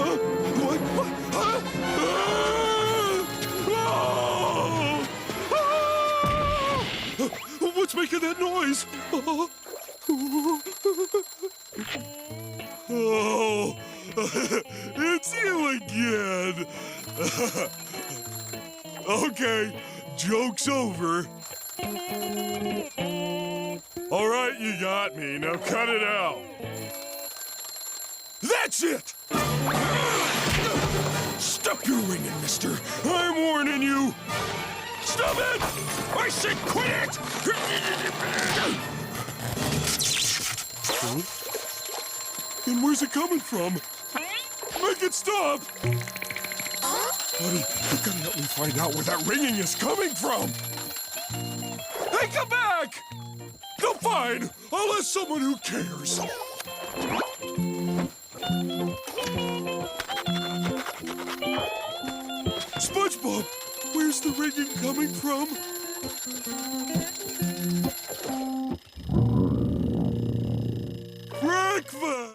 Huh? What? What? Huh? Ah! Ah! What's making that noise? Oh, it's you again. Okay, joke's over. All right, you got me. Now cut it out. That's it! Stop your ringing, mister. I'm warning you. Stop it! I said quit it! Huh? Then where's it coming from? Make it stop! Buddy, you gotta help me find out where that ringing is coming from! Hey, come back! No, fine! I'll ask someone who cares. SpongeBob, where's the ringing coming from? Breakfast!